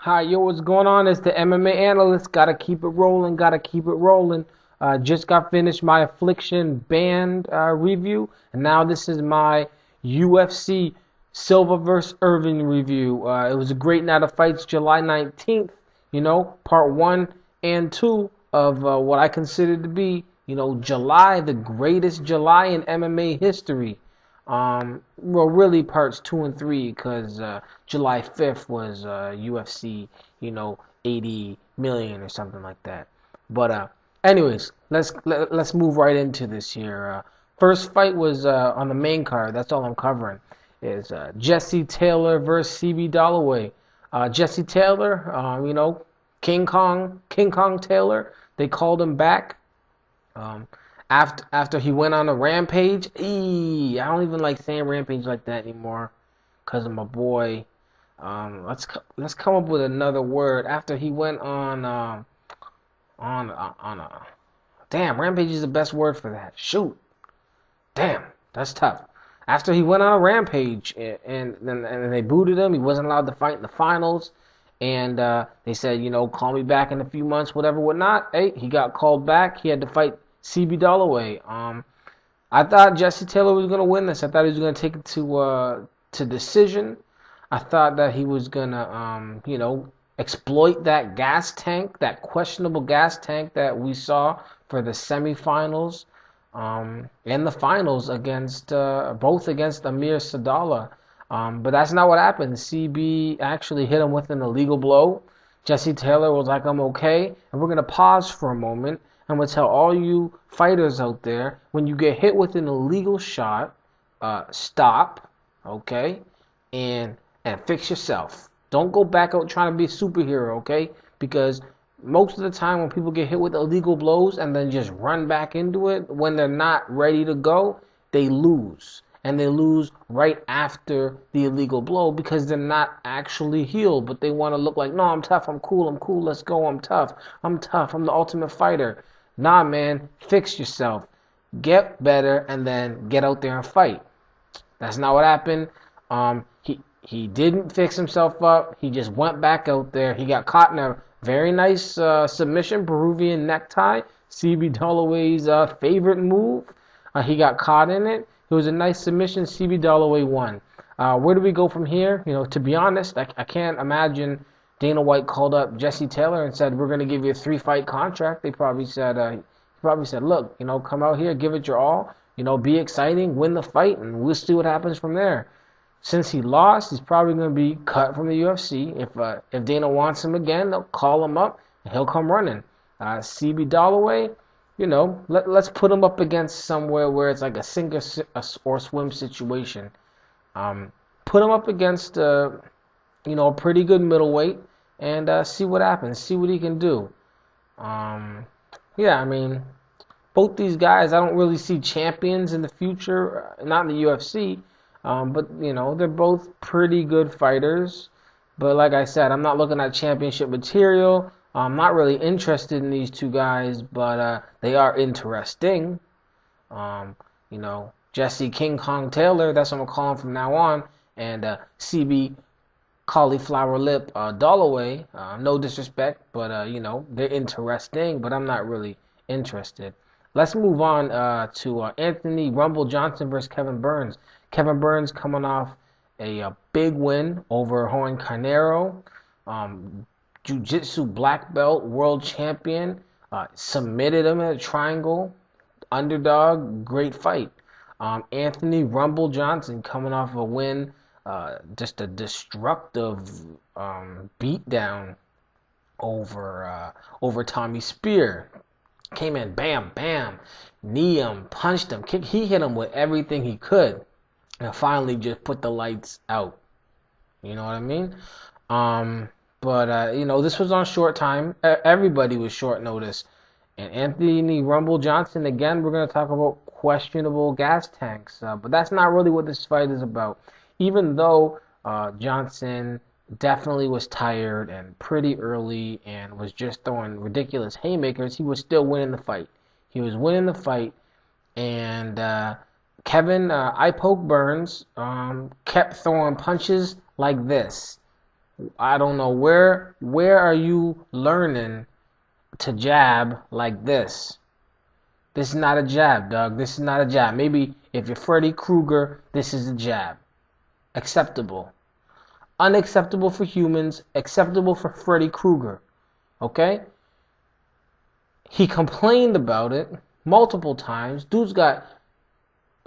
Hi, yo, what's going on? It's the MMA Analyst. Gotta keep it rolling, gotta keep it rolling. Just got finished my Affliction Band review, and now this is my UFC Silva vs. Irvin review. It was a great night of fights, July 19th, part one and two of what I consider to be, July, the greatest July in MMA history. Well, really parts two and three because July 5th was UFC, 80 million or something like that. But anyways, let's move right into this here. First fight was on the main card. That's all I'm covering. Is Jesse Taylor versus CB Dollaway. Jesse Taylor, King Kong Taylor. They called him back. Um, after he went on a rampage, I don't even like saying rampage like that anymore, cause of my boy. Let's come up with another word. After he went on a damn rampage is the best word for that. Shoot, damn, that's tough. After he went on a rampage and they booted him, he wasn't allowed to fight in the finals. And they said, call me back in a few months, whatever, whatnot. Hey, he got called back. He had to fight CB Dollaway. I thought Jesse Taylor was gonna win this. I thought he was gonna take it to decision. I thought that he was gonna exploit that gas tank, that questionable gas tank that we saw for the semifinals, and the finals against both against Amir Sadala. But that's not what happened. CB actually hit him with an illegal blow. Jesse Taylor was like, I'm okay. And we're going to pause for a moment. And we'll tell all you fighters out there, when you get hit with an illegal shot, stop, okay? And fix yourself. Don't go back out trying to be a superhero, okay? Because most of the time when people get hit with illegal blows and then just run back into it when they're not ready to go, they lose. And they lose right after the illegal blow because they're not actually healed, but they want to look like, no, I'm tough, I'm cool, let's go, I'm tough, I'm the ultimate fighter. Nah, man, fix yourself. Get better and then get out there and fight. That's not what happened. He didn't fix himself up. He just went back out there. He got caught in a very nice submission, Peruvian necktie. CB Dollaway's favorite move. He got caught in it. It was a nice submission. CB Dollaway won. Where do we go from here? To be honest, I can't imagine Dana White called up Jesse Taylor and said, we're going to give you a 3-fight contract. They probably said, look, come out here, give it your all. Be exciting, win the fight, and we'll see what happens from there. Since he lost, he's probably going to be cut from the UFC. If Dana wants him again, they'll call him up and he'll come running. CB Dollaway, let's put him up against somewhere where it's like a sink or swim situation. Put him up against a pretty good middleweight and see what happens. See what he can do. Yeah, I mean, both these guys, I don't really see champions in the future, not in the UFC. But they're both pretty good fighters. But like I said, I'm not looking at championship material. I'm not really interested in these two guys, but they are interesting. Jesse King Kong Taylor, that's what I'm gonna call him from now on, and CB Cauliflower Lip Dollaway. No disrespect, but they're interesting. But I'm not really interested. Let's move on to Anthony Rumble Johnson versus Kevin Burns. Kevin Burns coming off a big win over Juan Carnero, Jiu-Jitsu black belt world champion, submitted him in a triangle, underdog, great fight. Anthony Rumble Johnson coming off a win, just a destructive beatdown over Tommy Spear. Came in, bam, bam, knee him, punched him, kick. He hit him with everything he could. And finally just put the lights out. You know what I mean? But this was on short time. Everybody was short notice. And Anthony Rumble Johnson, again, we're going to talk about questionable gas tanks. But that's not really what this fight is about. Even though Johnson definitely was tired and pretty early and was just throwing ridiculous haymakers, he was still winning the fight. He was winning the fight. And Kevin, I Poke Burns, kept throwing punches like this. I don't know where are you learning to jab like this? This is not a jab, Doug. This is not a jab. Maybe if you're Freddy Krueger, this is a jab. Acceptable. Unacceptable for humans, acceptable for Freddy Krueger. Okay? He complained about it multiple times. Dude's got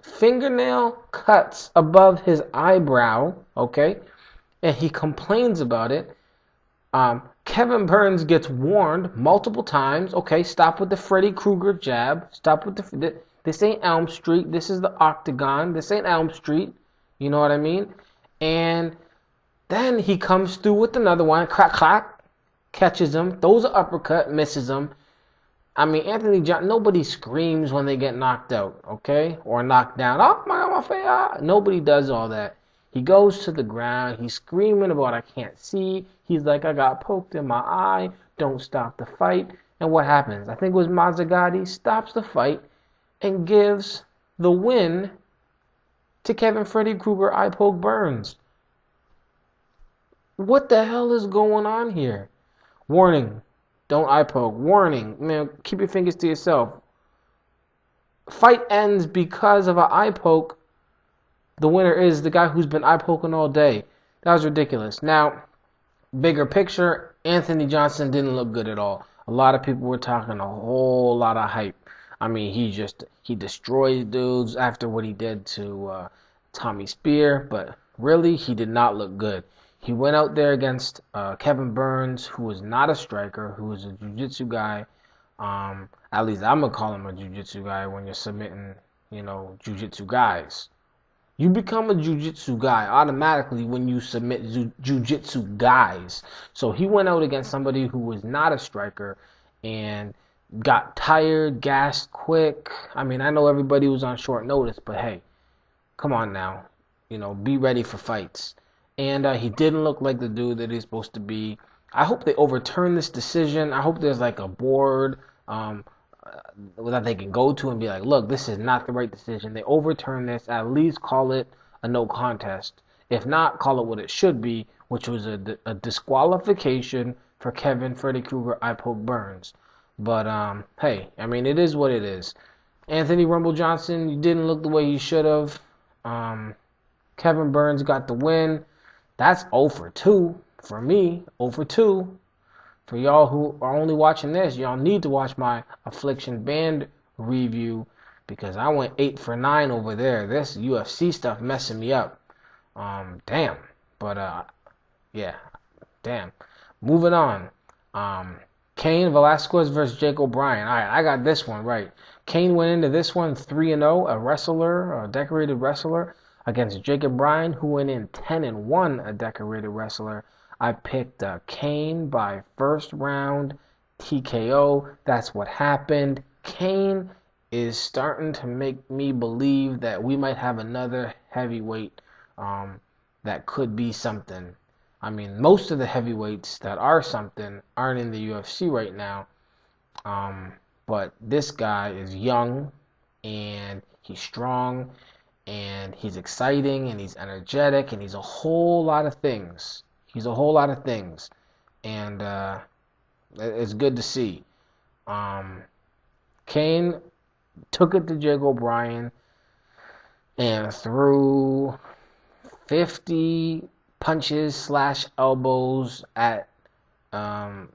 fingernail cuts above his eyebrow, okay? And he complains about it. Kevin Burns gets warned multiple times. Okay, stop with the Freddy Krueger jab. Stop with this ain't Elm Street. This is the Octagon. This ain't Elm Street. You know what I mean? And then he comes through with another one. Crack, crack. Catches him. Throws an uppercut. Misses him. I mean, Anthony Johnson, nobody screams when they get knocked out, okay? Or knocked down. Oh, my God, my face. Nobody does all that. He goes to the ground. He's screaming about, I can't see. He's like, I got poked in my eye. Don't stop the fight. And what happens? I think it was Mazzagatti stops the fight and gives the win to Kevin Freddy Krueger eye poke Burns. What the hell is going on here? Warning. Don't eye poke. Warning. Man, keep your fingers to yourself. Fight ends because of an eye poke. The winner is the guy who's been eye poking all day. That was ridiculous. Now, bigger picture, Anthony Johnson didn't look good at all. A lot of people were talking a whole lot of hype. I mean, he destroyed dudes after what he did to Tommy Spear, but really, he did not look good. He went out there against Kevin Burns, who is not a striker, who is a jiu-jitsu guy. At least I'm going to call him a jiu-jitsu guy when you're submitting, jiu-jitsu guys. You become a jiu-jitsu guy automatically when you submit jiu-jitsu guys. So he went out against somebody who was not a striker and got tired, gassed quick. I mean, I know everybody was on short notice, but hey, come on now. Be ready for fights. And he didn't look like the dude that he's supposed to be. I hope they overturn this decision. I hope there's like a board that they can go to and be like, look, this is not the right decision. They overturn this. At least call it a no contest. If not, call it what it should be, which was a disqualification for Kevin Freddy Krueger eye poke Burns. But hey, I mean, it is what it is. Anthony Rumble Johnson, you didn't look the way you should have. Kevin Burns got the win. That's 0 for 2 for me. 0 for 2. For y'all who are only watching this, y'all need to watch my Affliction Band review because I went 8 for 9 over there. This UFC stuff messing me up. Damn. But yeah, damn. Moving on. Cain Velasquez versus Jake O'Brien. All right, I got this one right. Cain went into this one 3-0, a wrestler, a decorated wrestler, against Jake O'Brien, who went in 10-1, a decorated wrestler. I picked Cain by first round TKO. That's what happened. Cain is starting to make me believe that we might have another heavyweight that could be something. I mean, most of the heavyweights that are something aren't in the UFC right now. But this guy is young, and he's strong, and he's exciting, and he's energetic, and he's a whole lot of things. He's a whole lot of things. And it's good to see. Cain took it to Jake O'Brien and threw 50 punches / elbows at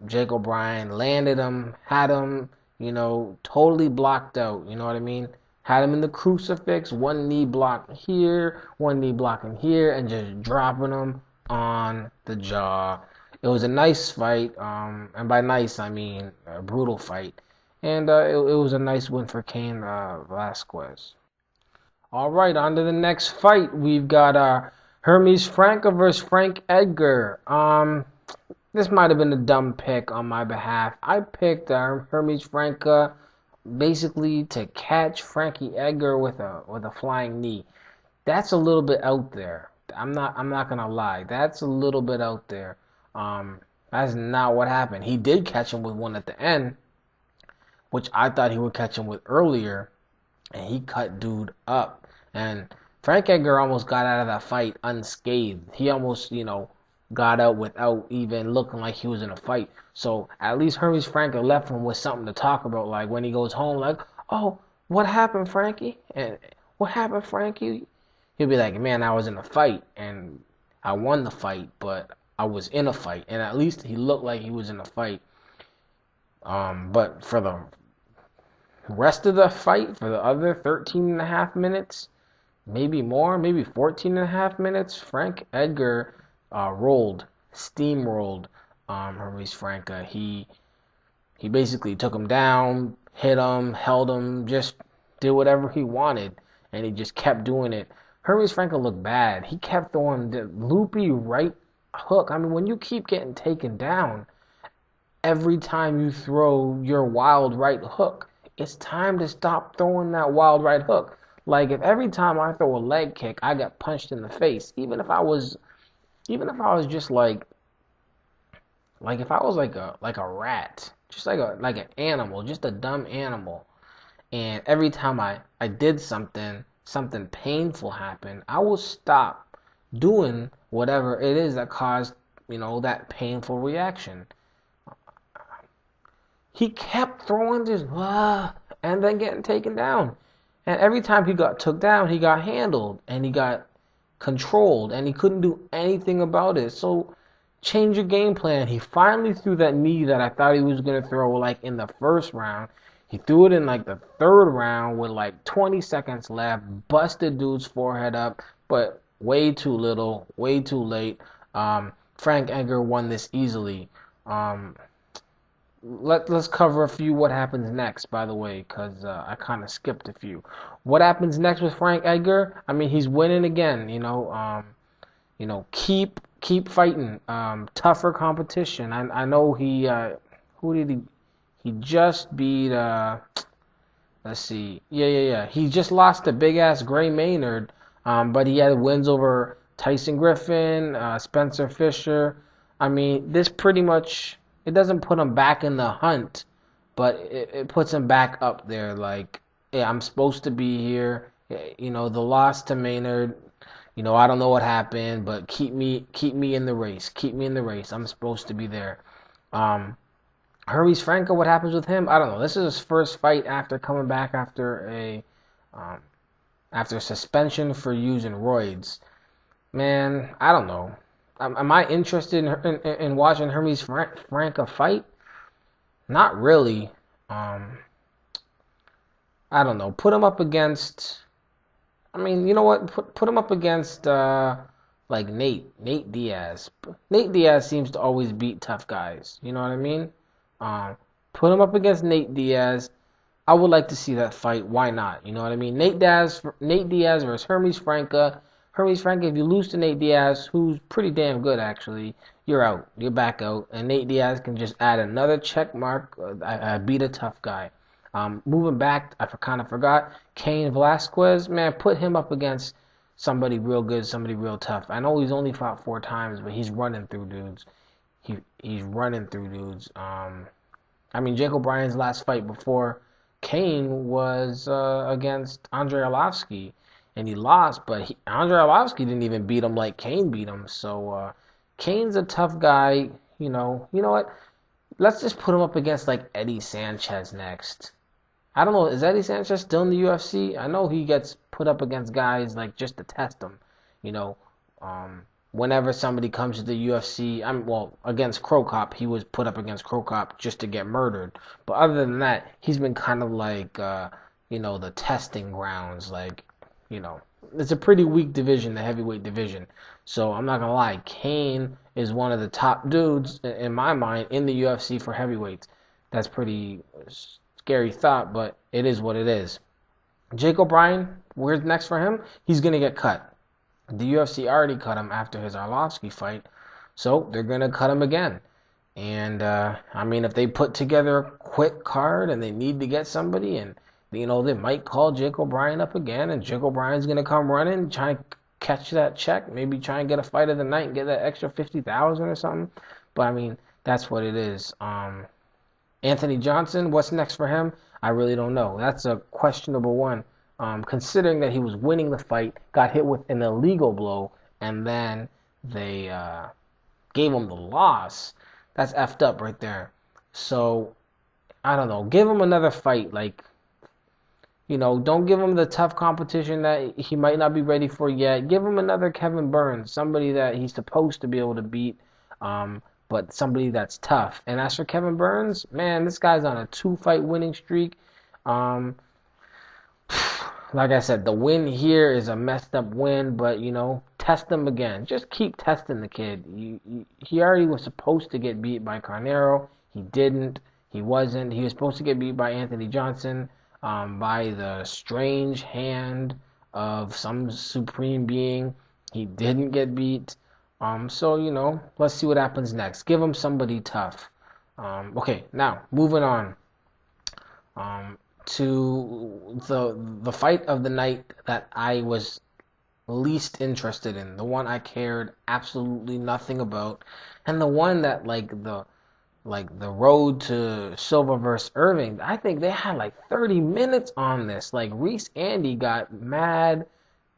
Jake O'Brien, landed him, had him, totally blocked out. You know what I mean? Had him in the crucifix, one knee block here, one knee blocking here, and just dropping him on the jaw. It was a nice fight, and by nice I mean a brutal fight, and it was a nice win for Cain Velasquez. All right, on to the next fight. We've got Hermes Franca versus Frank Edgar. This might have been a dumb pick on my behalf. I picked Hermes Franca basically to catch Frankie Edgar with a flying knee. That's a little bit out there. I'm not gonna lie. That's a little bit out there. That's not what happened. He did catch him with one at the end, which I thought he would catch him with earlier, and he cut dude up. And Frank Edgar almost got out of that fight unscathed. He almost, got out without even looking like he was in a fight. So at least Hermes Frankel left him with something to talk about. Like when he goes home, like, oh, what happened, Frankie? And what happened, Frankie? He'll be like, man, I was in a fight and I won the fight, but I was in a fight. And at least he looked like he was in a fight. But for the rest of the fight, for the other 13 and a half minutes, maybe more, maybe 14 and a half minutes, Frank Edgar steamrolled Hermes Franca. He basically took him down, hit him, held him, just did whatever he wanted, and he just kept doing it. Hermes Franca looked bad. He kept throwing the loopy right hook. I mean, when you keep getting taken down, every time you throw your wild right hook, it's time to stop throwing that wild right hook. Like if every time I throw a leg kick, I got punched in the face, even if I was just like if I was like a rat, just like an animal, just a dumb animal, and every time I did something painful happened, I will stop doing whatever it is that caused, that painful reaction. He kept throwing this and then getting taken down. And every time he got took down, he got handled and he got controlled and he couldn't do anything about it. So change your game plan. He finally threw that knee that I thought he was going to throw like in the first round. He threw it in like the third round with like 20 seconds left, busted dude's forehead up, but way too little, way too late. Frank Edgar won this easily. Let's cover a few what happens next, by the way, because I kind of skipped a few. What happens next with Frank Edgar? I mean, he's winning again. Keep fighting. Tougher competition. I know who did he just beat? Let's see. Yeah. He just lost to big ass Gray Maynard. But he had wins over Tyson Griffin, Spencer Fisher. I mean, this pretty much. It doesn't put him back in the hunt, but it puts him back up there. Like, yeah, I'm supposed to be here. The loss to Maynard. I don't know what happened, but keep me in the race. Keep me in the race. I'm supposed to be there. Hermes Franco, what happens with him? I don't know. This is his first fight after coming back after suspension for using roids. Man, I don't know. Am I interested in watching Hermes Franca fight? Not really. I don't know. Put him up against. I mean, you know what? Put him up against like Nate Diaz. Nate Diaz seems to always beat tough guys. You know what I mean? Put him up against Nate Diaz. I would like to see that fight. Why not? You know what I mean? Nate Diaz versus Hermes Franca. Hermes Franca, if you lose to Nate Diaz, who's pretty damn good actually, you're out. You're back out. And Nate Diaz can just add another check mark. I beat a tough guy. Moving back, I kind of forgot. Cain Velasquez, man, put him up against somebody real good, somebody real tough. I know he's only fought 4 times, but he's running through dudes. He's running through dudes. I mean, Jake O'Brien's last fight before Cain was against Andrei Arlovski. And he lost, but Andrei Arlovski didn't even beat him like Cain beat him. So Cain's a tough guy. You know what? Let's just put him up against like Eddie Sanchez next. I don't know. Is Eddie Sanchez still in the UFC? I know he gets put up against guys like just to test them. Whenever somebody comes to the UFC, against Crow Cop, he was put up against Crow Cop just to get murdered. But other than that, he's been kind of like, the testing grounds. Like, it's a pretty weak division, the heavyweight division. So I'm not going to lie, Cain is one of the top dudes, in my mind, in the UFC for heavyweights. That's pretty scary thought, but it is what it is. Jake O'Brien, where's next for him? He's going to get cut. The UFC already cut him after his Arlovski fight, so they're going to cut him again. And, if they put together a quick card and they need to get somebody, and they might call Jake O'Brien up again, and Jake O'Brien's going to come running, try and catch that check, maybe try and get a fight of the night and get that extra $50,000 or something. But, that's what it is. Anthony Johnson, what's next for him? I really don't know. That's a questionable one, considering that he was winning the fight, got hit with an illegal blow, and then they gave him the loss. That's effed up right there. So, I don't know. Give him another fight. Like, don't give him the tough competition that he might not be ready for yet. Give him another Kevin Burns, somebody that he's supposed to be able to beat, but somebody that's tough. And as for Kevin Burns, man, this guy's on a 2-fight winning streak. Um, like I said, the win here is a messed up win, but test him again. Just keep testing the kid. He already was supposed to get beat by Carnero. He didn't. He wasn't. He was supposed to get beat by Anthony Johnson, by the strange hand of some supreme being. He didn't get beat. So let's see what happens next. Give him somebody tough. Okay, now moving on. To the fight of the night that I was least interested in, the one I cared absolutely nothing about, and the one that the road to Silva versus Irvin, I think they had like 30 minutes on this. Like Reese Andy got mad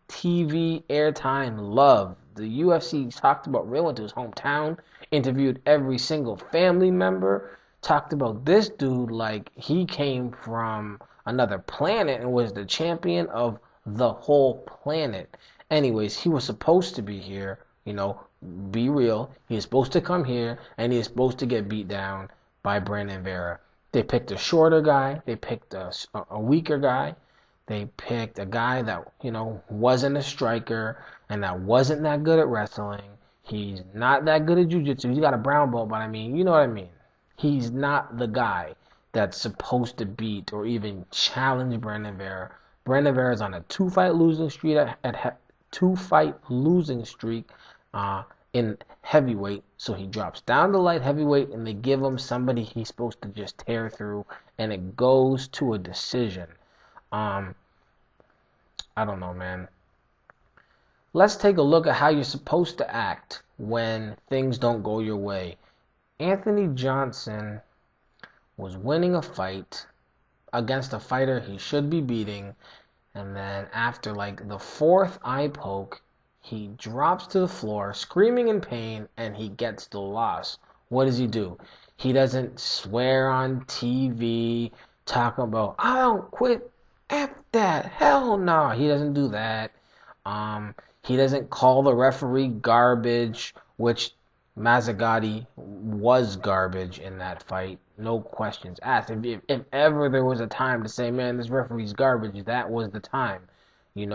TV airtime love. The UFC talked about Real, went to his hometown, interviewed every single family member, talked about this dude like he came from another planet and was the champion of the whole planet. Anyways, he was supposed to be here, be real. He is supposed to come here and he is supposed to get beat down by Brandon Vera. They picked a shorter guy. They picked a weaker guy. They picked a guy that, wasn't a striker and that wasn't that good at wrestling. He's not that good at jiu-jitsu. He's got a brown belt, but you know what I mean. He's not the guy that's supposed to beat or even challenge Brandon Vera. Brandon Vera is on a 2-fight losing streak in heavyweight, so he drops down to light heavyweight, and they give him somebody he's supposed to just tear through, and it goes to a decision. I don't know, man. Let's take a look at how you're supposed to act when things don't go your way. Anthony Johnson was winning a fight against a fighter he should be beating, and then after the 4th eye poke, he drops to the floor screaming in pain and he gets the loss. What does he do? He doesn't swear on TV talking about, I don't quit, F that, hell no. He doesn't do that. He doesn't call the referee garbage, which Mazzagatti was garbage in that fight. No questions asked. If ever there was a time to say, man, this referee's garbage, that was the time. He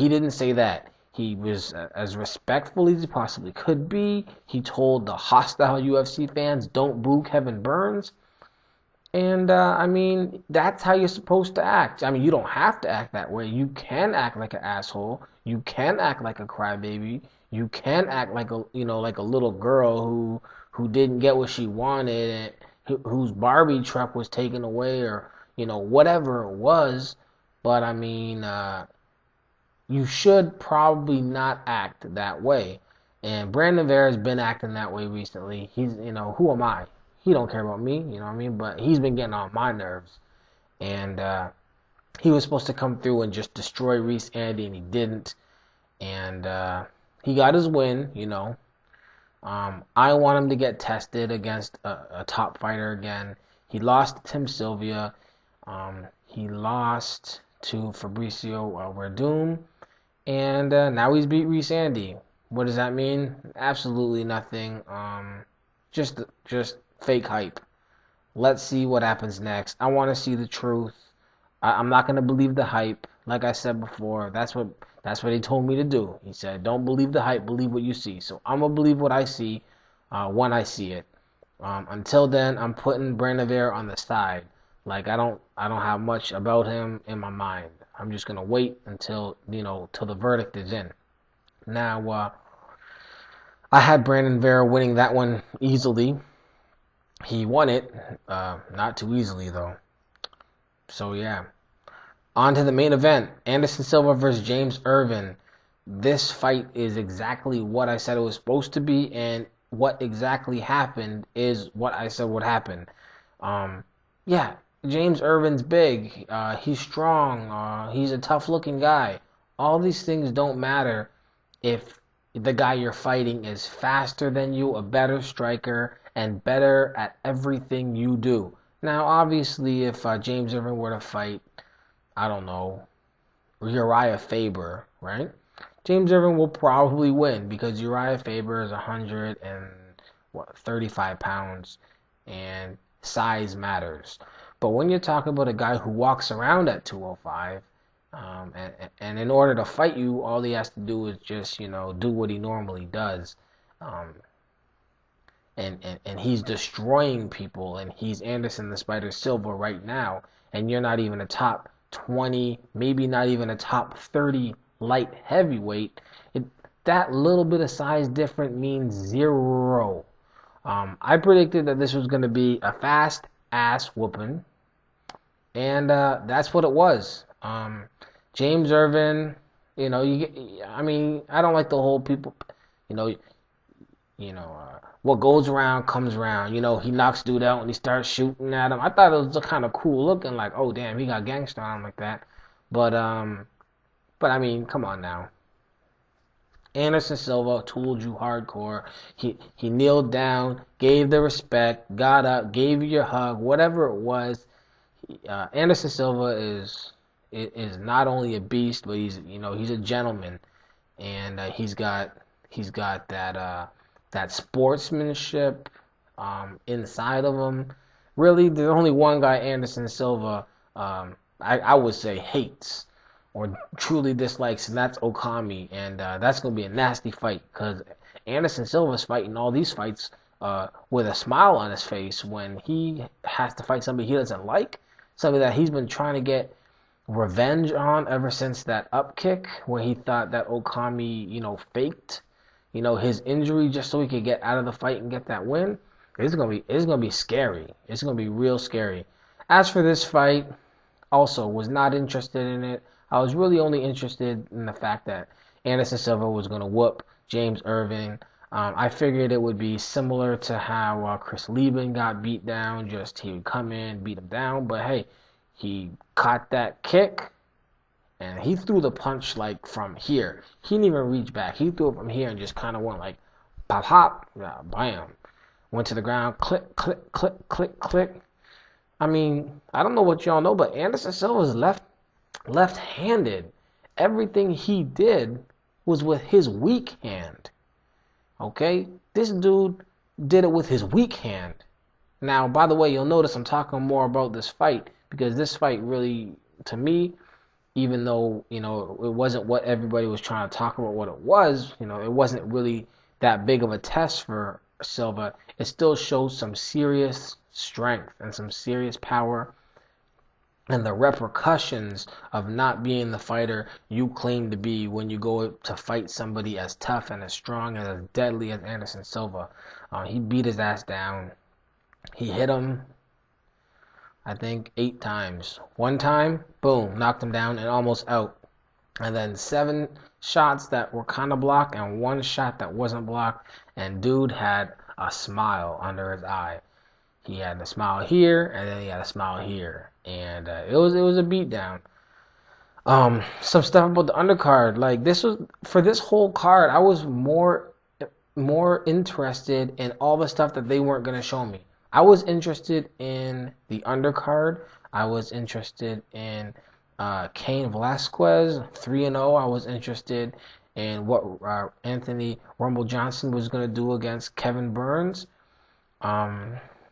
didn't say that. He was as respectful as he possibly could be. He told the hostile UFC fans, don't boo Kevin Burns. And, that's how you're supposed to act. You don't have to act that way. You can act like an asshole. You can act like a crybaby. You can act like a little girl who didn't get what she wanted and whose Barbie truck was taken away, or whatever it was. But you should probably not act that way. And Brandon Vera's been acting that way recently. He's who am I? He don't care about me, but he's been getting on my nerves. And he was supposed to come through and just destroy Reese Andy, and he didn't. And he got his win, I want him to get tested against a top fighter again. He lost to Tim Sylvia. He lost to Fabricio Werdum. And now he's beat Reese Andy. What does that mean? Absolutely nothing. Just fake hype. Let's see what happens next. I want to see the truth. I'm not going to believe the hype. Like I said before, that's what he told me to do. He said, don't believe the hype, believe what you see. So I'm going to believe what I see when I see it. Until then, I'm putting Brandon Vera on the side. I don't have much about him in my mind. I'm just going to wait until, till the verdict is in. Now, I had Brandon Vera winning that one easily. He won it, not too easily though. So yeah. On to the main event, Anderson Silva versus James Irvin. This fight is exactly what I said it was supposed to be, and what exactly happened is what I said would happen. James Irvin's big. He's strong. He's a tough-looking guy. All these things don't matter if the guy you're fighting is faster than you, a better striker, and better at everything you do. Now, obviously, if James Irvin were to fight, I don't know, Uriah Faber, right? James Irvin will probably win because Uriah Faber is 35 pounds, and size matters. But when you're talking about a guy who walks around at 205, and in order to fight you, all he has to do is just, do what he normally does. Um, and he's destroying people, and he's Anderson the Spider Silva right now, and you're not even a top 20, maybe not even a top 30 light heavyweight. That little bit of size difference means zero. I predicted that this was going to be a fast ass whooping, and that's what it was. James Irvin, I don't like the whole people, you know, what goes around comes around. He knocks dude out and he starts shooting at him. I thought it was kind of cool looking, like, oh damn, he got gangster on him like that. But I mean, come on now. Anderson Silva tooled you hardcore. He kneeled down, gave the respect, got up, gave you your hug, whatever it was. Anderson Silva is not only a beast, but he's a gentleman, and he's got that sportsmanship inside of him. Really, there's only one guy Anderson Silva I would say hates or truly dislikes, and that's Okami, and that's going to be a nasty fight because Anderson Silva's fighting all these fights with a smile on his face when he has to fight somebody he doesn't like, somebody that he's been trying to get revenge on ever since that up kick where he thought that Okami, faked, his injury just so he could get out of the fight and get that win. It's gonna be scary. It's gonna be real scary. As for this fight, also was not interested in it. I was really only interested in the fact that Anderson Silva was gonna whoop James Irvin. I figured it would be similar to how Chris Lieben got beat down. Just he would come in, beat him down. But hey, he caught that kick, and he threw the punch like from here. He didn't even reach back. He threw it from here and just kind of went like pop, pop, yeah, bam. Went to the ground, click, click, click, click, click. I mean, I don't know what y'all know, but Anderson Silva's left-handed. Everything he did was with his weak hand. Okay? This dude did it with his weak hand. Now, by the way, you'll notice I'm talking more about this fight because this fight really, to me, even though, it wasn't what everybody was trying to talk about what it was, it wasn't really that big of a test for Silva. It still shows some serious strength and some serious power and the repercussions of not being the fighter you claim to be when you go to fight somebody as tough and as strong and as deadly as Anderson Silva. He beat his ass down. He hit him, I think, 8 times. One time, boom, knocked him down and almost out. And then 7 shots that were kind of blocked and 1 shot that wasn't blocked. And dude had a smile under his eye. He had a smile here, and then he had a smile here. And it was a beatdown. Some stuff about the undercard. Like, this was, for this whole card, I was more interested in all the stuff that they weren't going to show me. I was interested in the undercard. I was interested in Cain Velasquez, 3-0. I was interested in what Anthony Rumble Johnson was going to do against Kevin Burns.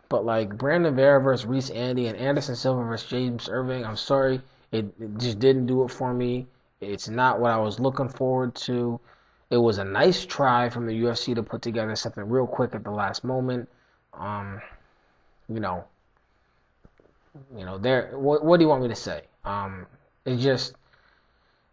But like Brandon Vera versus Reese Andy and Anderson Silva versus James Irvin, I'm sorry, it just didn't do it for me. It's not what I was looking forward to. It was a nice try from the UFC to put together something real quick at the last moment. There. What do you want me to say?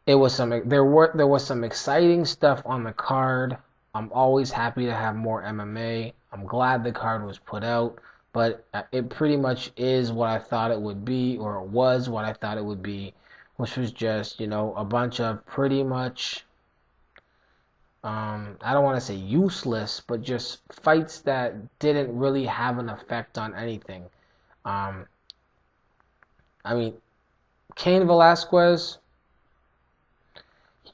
There was some exciting stuff on the card. I'm always happy to have more MMA. I'm glad the card was put out, but it pretty much is what I thought it would be, or it was what I thought it would be, which was just, a bunch of pretty much, I don't want to say useless, but just fights that didn't really have an effect on anything. Cain Velasquez,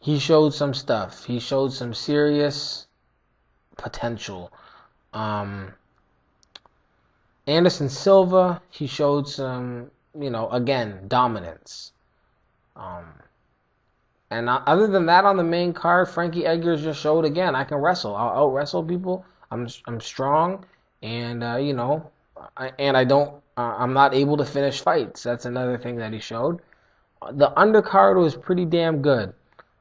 he showed some stuff. He showed some serious potential. Um, Anderson Silva, he showed some, again, dominance. Um, and other than that, on the main card, Frankie Edgar's just showed again, I can wrestle. I'll out wrestle people. I'm strong, and I don't. I'm not able to finish fights. That's another thing that he showed. The undercard was pretty damn good.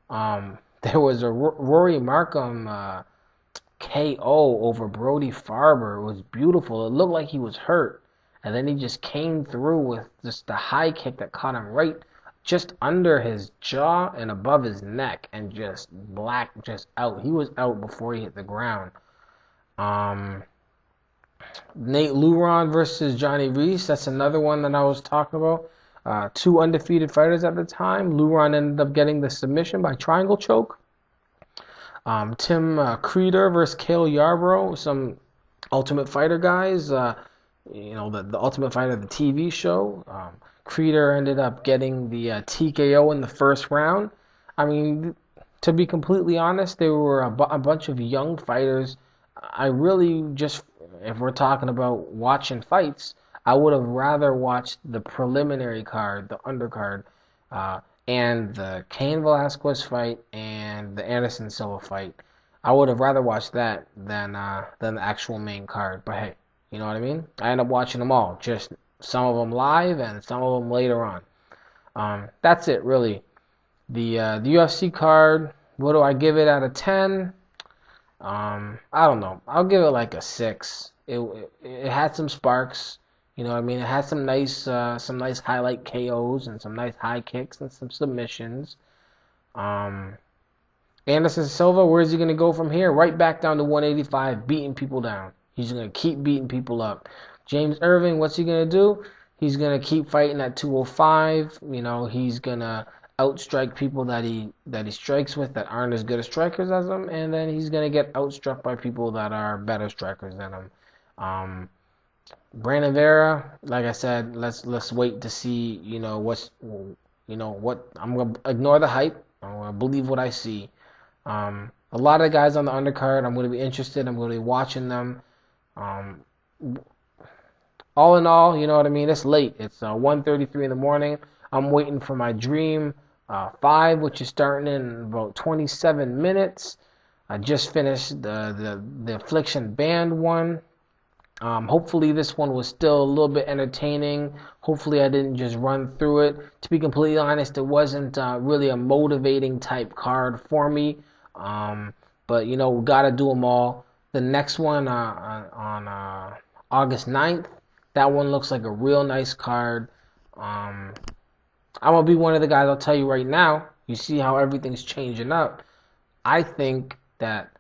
There was a Rory Markham KO over Brody Farber. It was beautiful. It looked like he was hurt, and then he just came through with just the high kick that caught him right just under his jaw and above his neck, and just out. He was out before he hit the ground. Nate Luron versus Johnny Reese. That's another one that I was talking about. Two undefeated fighters at the time. Luron ended up getting the submission by triangle choke. Tim Creeder versus Cale Yarbrough. Some Ultimate Fighter guys. The Ultimate Fighter, the TV show. Creeder ended up getting the TKO in the first round. I mean, to be completely honest, there were a bunch of young fighters. I really just, if we're talking about watching fights, I would have rather watched the preliminary card, the undercard, and the Cain Velasquez fight and the Anderson Silva fight. I would have rather watched that than the actual main card. But hey, you know what I mean? I end up watching them all, just some of them live and some of them later on. That's it, really. The UFC card, what do I give it out of 10? I don't know. I'll give it like a 6. It had some sparks. You know what I mean? It had some nice highlight KOs and some nice high kicks and some submissions. Anderson Silva, where's he going to go from here? Right back down to 185, beating people down. He's going to keep beating people up. James Irvin, what's he going to do? He's going to keep fighting at 205. He's going to outstrike people that he strikes with that aren't as good as strikers as him, and then he's going to get outstruck by people that are better strikers than him. Brandon Vera, like I said, let's wait to see, what I'm going to ignore the hype. I'm going to believe what I see. A lot of the guys on the undercard, I'm going to be interested. I'm going to be watching them. All in all, you know what I mean? It's late. It's 1:33 in the morning. I'm waiting for my Dream 5, which is starting in about 27 minutes. I just finished the Affliction Band one. Hopefully this one was still a little bit entertaining. Hopefully I didn't just run through it. To be completely honest, it wasn't really a motivating type card for me. But we gotta do them all. The next one on August 9th, that one looks like a real nice card. I'm gonna be one of the guys. I'll tell you right now. You see how everything's changing up. I think that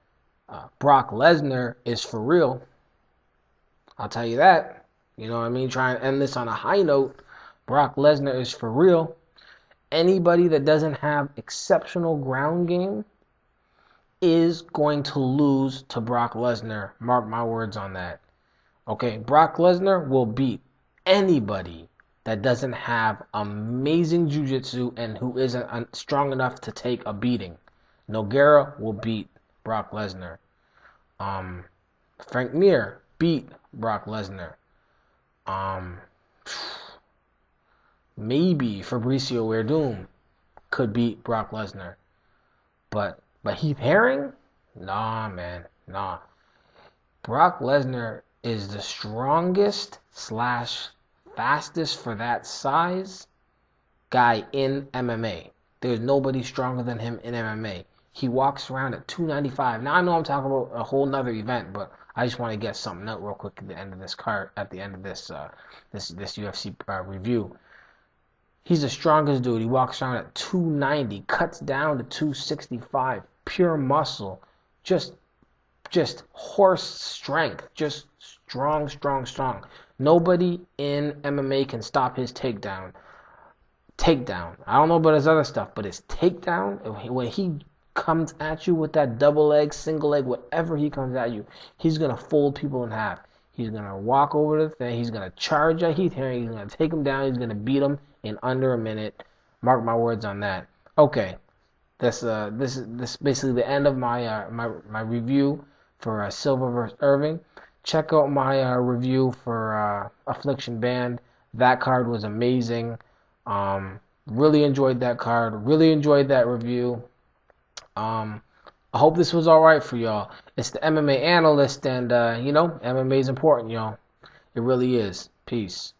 Brock Lesnar is for real. I'll tell you that. You know what I mean? Try and end this on a high note. Brock Lesnar is for real. Anybody that doesn't have exceptional ground game is going to lose to Brock Lesnar. Mark my words on that. Okay, Brock Lesnar will beat anybody that doesn't have amazing jiu-jitsu and who isn't strong enough to take a beating. Nogueira will beat Brock Lesnar. Frank Mir beat Brock Lesnar. Maybe Fabricio Werdum could beat Brock Lesnar. But Heath Herring? Nah, man. Nah. Brock Lesnar is the strongest / fastest for that size guy in MMA. There's nobody stronger than him in MMA. He walks around at 295. Now I know I'm talking about a whole nother event, but I just want to get something out real quick at the end of this card, at the end of this UFC review. He's the strongest dude. He walks around at 290, cuts down to 265, pure muscle, just horse strength, just strong. Nobody in MMA can stop his takedown. I don't know about his other stuff, but his takedown, when he comes at you with that double leg, single leg, whatever he comes at you, he's going to fold people in half. He's going to walk over the thing. He's going to charge at Heath Herring. He's going to take him down. He's going to beat him in under a minute. Mark my words on that. Okay. This basically the end of my my review for Silva versus Irving. Check out my review for Affliction Band. That card was amazing. Really enjoyed that card. Really enjoyed that review. I hope this was all right for y'all. It's the MMA Analyst, and you know, MMA is important, y'all. It really is. Peace.